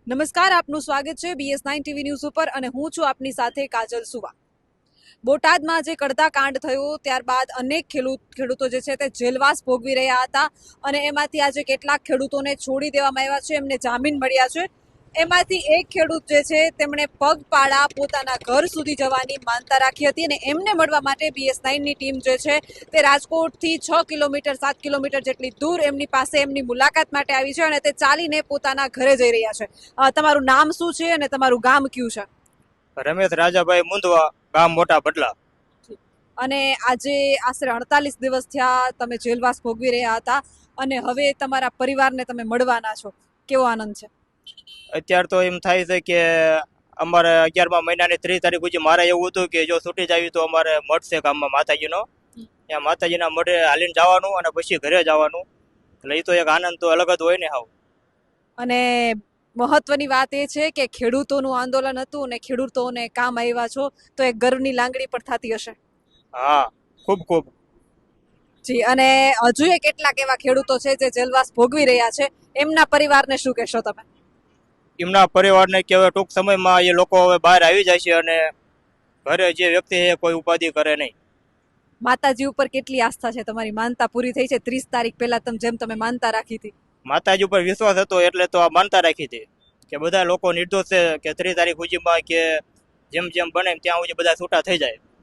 નમસ્કાર, આપનું સ્વાગત છે BS9 ટીવી ન્યૂઝ ઉપર અને હું છું આપની સાથે કાજલ સુવા. બોટાદમાં જે કડતા કાંડ થયો ત્યારબાદ અનેક ખેડૂતો જે છે તે જેલવાસ ભોગવી રહ્યા હતા અને એમાંથી આજે કેટલાક ખેડૂતોને છોડી દેવામાં આવ્યા છે, એમને જામીન મળ્યા છે. એમાંથી એક ખેડૂત જે છે તેમણે પગપાળા પોતાના ઘર સુધી જવાની માનતા રાખી હતી અને એમને મળવા માટે BS9ની ટીમ જે છે તે રાજકોટથી 6 કિલોમીટર 7 કિલોમીટર જેટલી દૂર એમની પાસે એમની મુલાકાત માટે આવી છે અને તે ચાલીને પોતાના ઘરે જઈ રહ્યા છે. તમારું નામ શું છે અને તમારું ગામ કયું છે? રમેશ રાજાભાઈ મુંદવા, ગામ મોટા બદલા. અને આજે આશરે 48 દિવસ થયા તમે જેલવાસ ભોગવી રહ્યા હતા અને હવે તમારા પરિવારને તમે મળવાના છો, કેવો આનંદ છે? અત્યારે તો એમ થાય છે કે અમારે 11મા મહિનાની 30 તારીખ સુધી મારે એવું હતું કે જો છૂટી જાવી તો અમારે મઠ છે ગામમાં માતાજીનો, ત્યાં માતાજીના મઢે હાલીને જવાનું અને પછી ઘરે જવાનું. એટલે એ તો એક આનંદ તો અલગ જ હોય ને હાવ. અને મહત્વની વાત એ છે કે ખેડૂતોનું આંદોલન હતું અને ખેડૂતોને કામ આવ્યા છો તો એક ગર્વની લાગણી પણ થતી હશે. હા, ખૂબ ખૂબ. જી, અને હજુ કેટલાક એવા ખેડૂતો છે જે જેલવાસ ભોગવી રહ્યા છે, એમના પરિવારને શું કહેશો તમે? એમના પરિવારને કે હવે ટૂંક સમયમાં એ લોકો હવે બહાર આવી જાય છે અને ઘરે જે વ્યક્તિ છે કોઈ ઉપાધિ કરે નહીં. માતાજી ઉપર કેટલી આસ્થા છે? તમારી માનતા પૂરી થઈ છે 30 તારીખ પહેલા જેમ તમે માનતા રાખી હતી? માતાજી ઉપર વિશ્વાસ હતો એટલે તો આ માનતા રાખી હતી કે બધા લોકો નિર્દોષ છે, કે 30 તારીખ સુધીમાં કે જેમ જેમ બને ત્યાં સુધી બધા છૂટા થઈ જાય.